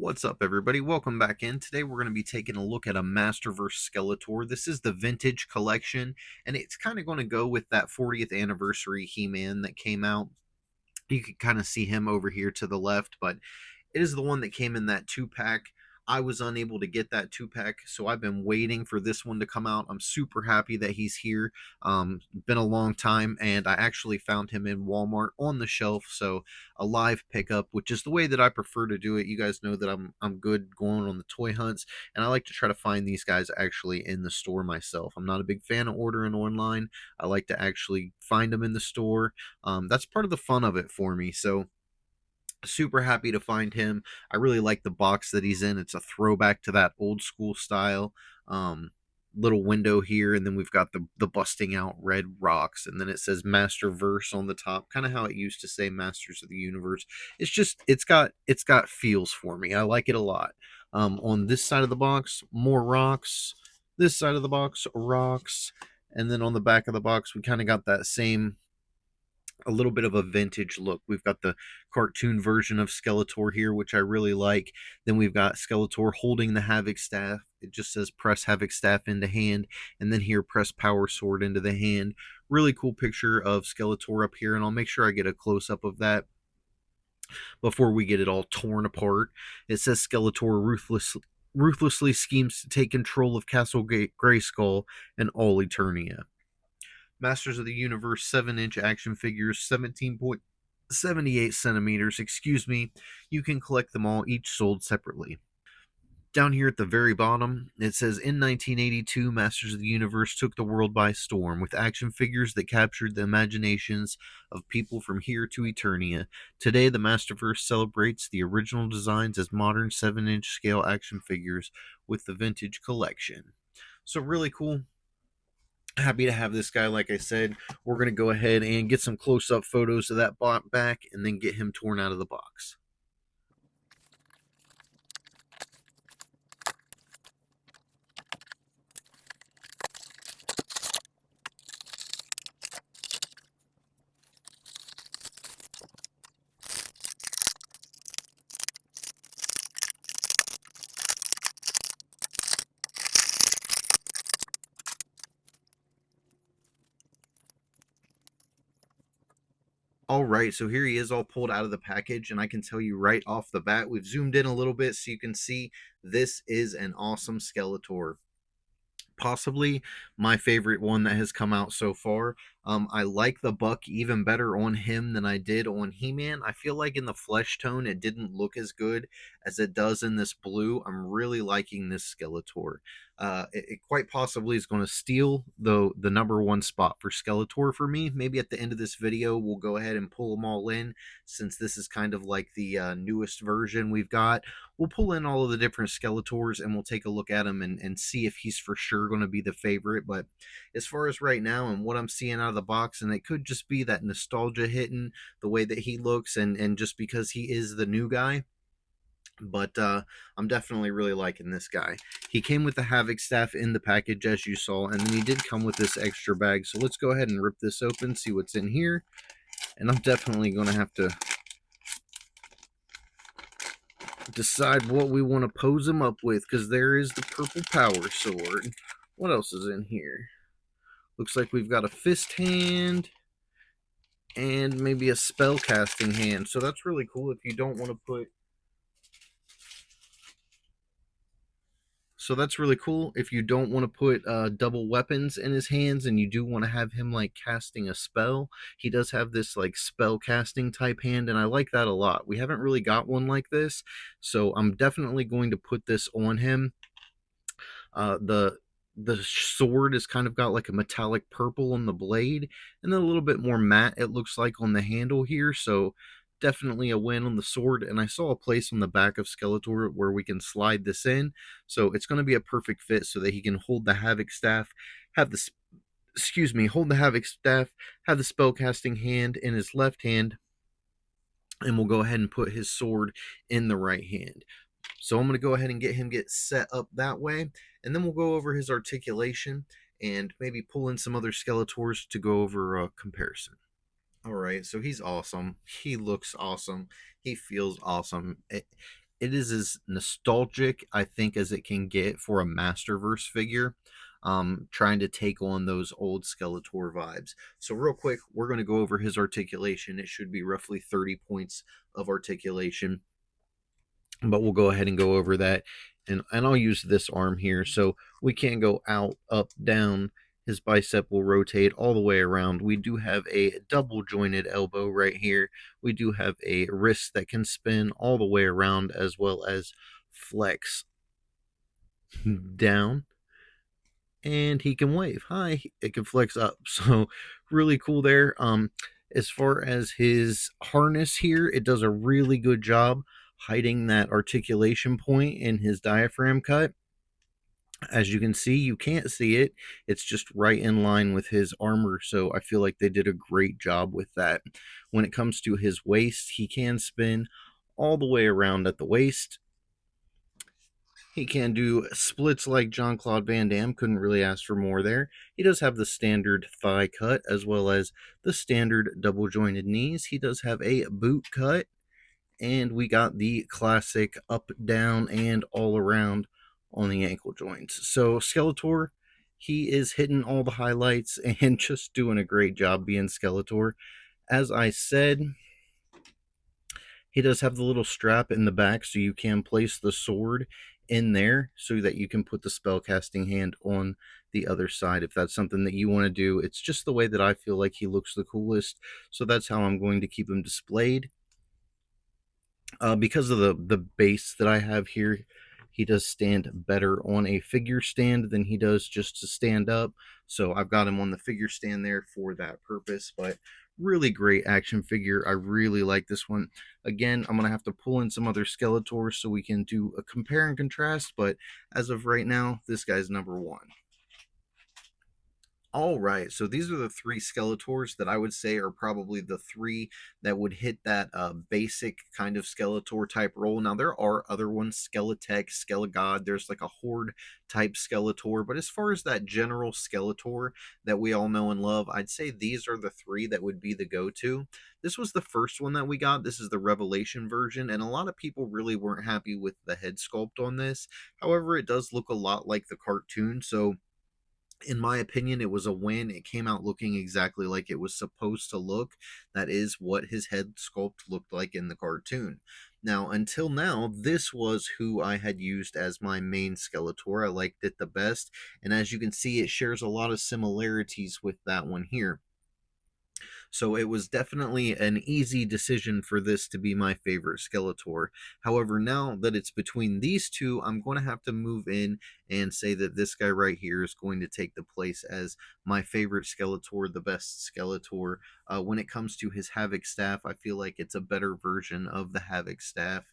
What's up, everybody? Welcome back in. Today we're going to be taking a look at a Masterverse Skeletor. This is the vintage collection, and it's kind of going to go with that 40th anniversary He-Man that came out. You can kind of see him over here to the left, but it is the one that came in that two-pack. I was unable to get that two-pack, so I've been waiting for this one to come out. I'm super happy that he's here. Been a long time, and I actually found him in Walmart on the shelf, so a live pickup, which is the way that I prefer to do it. You guys know that I'm good going on the toy hunts, and I like to try to find these guys actually in the store myself. I'm not a big fan of ordering online. I like to actually find them in the store. That's part of the fun of it for me. So super happy to find him. I really like the box that he's in. It's a throwback to that old school style. Um, Little window here, and then we've got the busting out red rocks, and then it says Masterverse on the top, kind of how it used to say Masters of the Universe. It's got feels for me. I like it a lot. On this side of the box, more rocks. This side of the box, rocks. And then on the back of the box, we kind of got that same, a little bit of a vintage look. We've got the cartoon version of Skeletor here, which I really like. Then we've got Skeletor holding the Havoc staff. It just says press Havoc staff into hand, and then here press Power Sword into the hand. Really cool picture of Skeletor up here, and I'll make sure I get a close up of that before we get it all torn apart. It says Skeletor ruthlessly schemes to take control of Castle Grayskull and all Eternia. Masters of the Universe 7-inch action figures, 17.78 centimeters. Excuse me. You can collect them all, each sold separately. Down here at the very bottom, it says in 1982, Masters of the Universe took the world by storm with action figures that captured the imaginations of people from here to Eternia. Today, the Masterverse celebrates the original designs as modern 7-inch scale action figures with the vintage collection. So, really cool. Happy to have this guy. Like I said, we're going to go ahead and get some close-up photos of that back and then get him torn out of the box. All right, so here he is all pulled out of the package, and I can tell you right off the bat, we've zoomed in a little bit so you can see this is an awesome Skeletor. Possibly my favorite one that has come out so far. I like the buck even better on him than I did on He-Man. I feel like in the flesh tone it didn't look as good as it does in this blue. I'm really liking this Skeletor. It quite possibly is going to steal the number one spot for Skeletor for me. Maybe at the end of this video we'll go ahead and pull them all in, since this is kind of like the newest version we've got. We'll pull in all of the different Skeletors and we'll take a look at him and see if he's for sure going to be the favorite. But as far as right now and what I'm seeing out of the box, and it could just be that nostalgia hitting the way that he looks, and just because he is the new guy. But I'm definitely really liking this guy. He came with the Havoc staff in the package, as you saw, and then he did come with this extra bag. So let's go ahead and rip this open, see what's in here. And I'm definitely going to have to decide what we want to pose him up with, because there is the purple power sword. What else is in here? Looks like we've got a fist hand and maybe a spell casting hand. So that's really cool if you don't want to put... So that's really cool if you don't want to put double weapons in his hands and you do want to have him like casting a spell. He does have this like spell casting type hand, and I like that a lot. We haven't really got one like this, so I'm definitely going to put this on him. The sword is kind of got like a metallic purple on the blade, and then a little bit more matte it looks like on the handle here. So definitely a win on the sword. And I saw a place on the back of Skeletor where we can slide this in, so it's going to be a perfect fit so that he can hold the Havoc staff, have the hold the Havoc staff, have the spellcasting hand in his left hand, and we'll go ahead and put his sword in the right hand. So I'm going to go ahead and get set up that way, and then we'll go over his articulation and maybe pull in some other Skeletors to go over a comparison. All right, so he's awesome. He looks awesome. He feels awesome. it is as nostalgic, I think, as it can get for a Masterverse figure. Trying to take on those old Skeletor vibes. So, real quick, we're going to go over his articulation. It should be roughly 30 points of articulation, but we'll go ahead and go over that. And I'll use this arm here. So, we can go out, up, down. His bicep will rotate all the way around. We do have a double jointed elbow right here. We do have a wrist that can spin all the way around, as well as flex down, and he can wave. Hi, it can flex up. So really cool there. As far as his harness here, it does a really good job hiding that articulation point in his diaphragm cut. As you can see, you can't see it. It's just right in line with his armor. So I feel like they did a great job with that. When it comes to his waist, he can spin all the way around at the waist. He can do splits like Jean-Claude Van Damme. Couldn't really ask for more there. He does have the standard thigh cut as well as the standard double jointed knees. He does have a boot cut. And we got the classic up, down, and all around on the ankle joints. So Skeletor, he is hitting all the highlights and just doing a great job being Skeletor. As I said, he does have the little strap in the back, so you can place the sword in there so that you can put the spellcasting hand on the other side if that's something that you want to do. It's just the way that I feel like he looks the coolest, so that's how I'm going to keep him displayed. Because of the base that I have here, he does stand better on a figure stand than he does just to stand up. So I've got him on the figure stand there for that purpose. But really great action figure. I really like this one. Again, I'm going to have to pull in some other Skeletors so we can do a compare and contrast. But as of right now, this guy's number one. All right, so these are the three Skeletors that I would say are probably the three that would hit that basic kind of Skeletor type role. Now, there are other ones, Skeletech, Skelegod, there's like a Horde type Skeletor, but as far as that general Skeletor that we all know and love, I'd say these are the three that would be the go-to. This was the first one that we got. This is the Revelation version, and a lot of people really weren't happy with the head sculpt on this. However, it does look a lot like the cartoon, so in my opinion, it was a win. It came out looking exactly like it was supposed to look. That is what his head sculpt looked like in the cartoon. Now, until now, this was who I had used as my main Skeletor. I liked it the best. And as you can see, it shares a lot of similarities with that one here. So it was definitely an easy decision for this to be my favorite Skeletor. However, now that it's between these two, I'm going to have to move in and say that this guy right here is going to take the place as my favorite Skeletor, the best Skeletor. When it comes to his Havoc staff, I feel like it's a better version of the Havoc staff.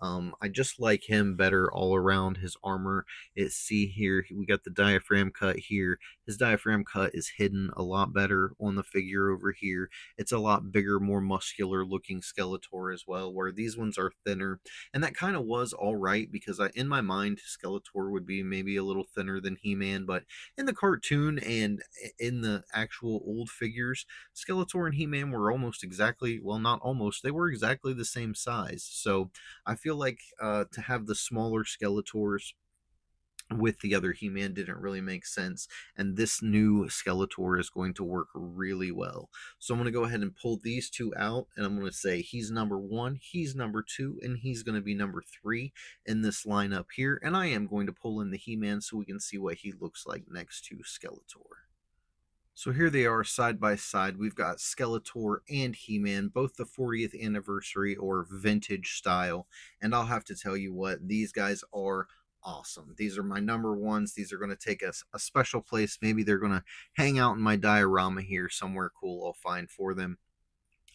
I just like him better all around. His armor, see here, we got the diaphragm cut here. His diaphragm cut is hidden a lot better on the figure over here. It's a lot bigger, more muscular looking Skeletor as well, where these ones are thinner. And that kind of was all right because in my mind, Skeletor would be maybe a little thinner than He-Man, but in the cartoon and in the actual old figures, Skeletor and He-Man were almost exactly, well, not almost, they were exactly the same size. So I feel like to have the smaller Skeletors with the other He-Man didn't really make sense, and this new Skeletor is going to work really well. So I'm going to go ahead and pull these two out, and I'm going to say he's number one, he's number two, and he's going to be number three in this lineup here, and I am going to pull in the He-Man so we can see what he looks like next to Skeletor. So here they are side by side. We've got Skeletor and He-Man, both the 40th anniversary or vintage style. And I'll have to tell you what, these guys are awesome. These are my number ones. These are going to take a special place. Maybe they're going to hang out in my diorama here somewhere cool I'll find for them.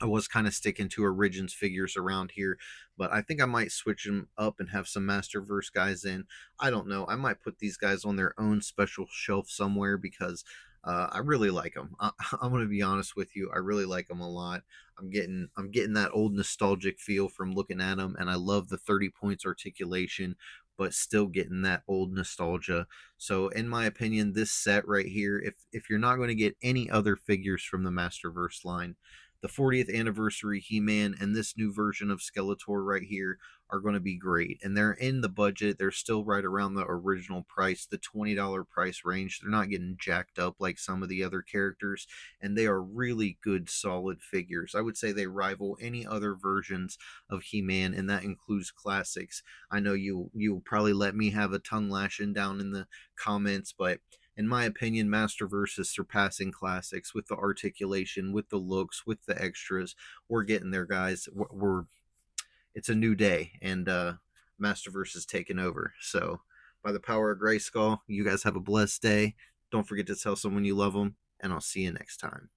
I was kind of sticking to Origins figures around here, but I think I might switch them up and have some Masterverse guys in. I don't know. I might put these guys on their own special shelf somewhere because I really like them. I'm going to be honest with you. I really like them a lot. I'm getting that old nostalgic feel from looking at them, and I love the 30 points articulation, but still getting that old nostalgia. So in my opinion, this set right here, if you're not going to get any other figures from the Masterverse line, the 40th anniversary He-Man and this new version of Skeletor right here are going to be great. And they're in the budget. They're still right around the original price, the $20 price range. They're not getting jacked up like some of the other characters. And they are really good, solid figures. I would say they rival any other versions of He-Man, and that includes classics. I know you'll probably let me have a tongue lashing down in the comments, but in my opinion, Masterverse is surpassing classics with the articulation, with the looks, with the extras. We're getting there, guys. We're it's a new day, and Masterverse is taking over. So, by the power of Grayskull, you guys have a blessed day. Don't forget to tell someone you love them, and I'll see you next time.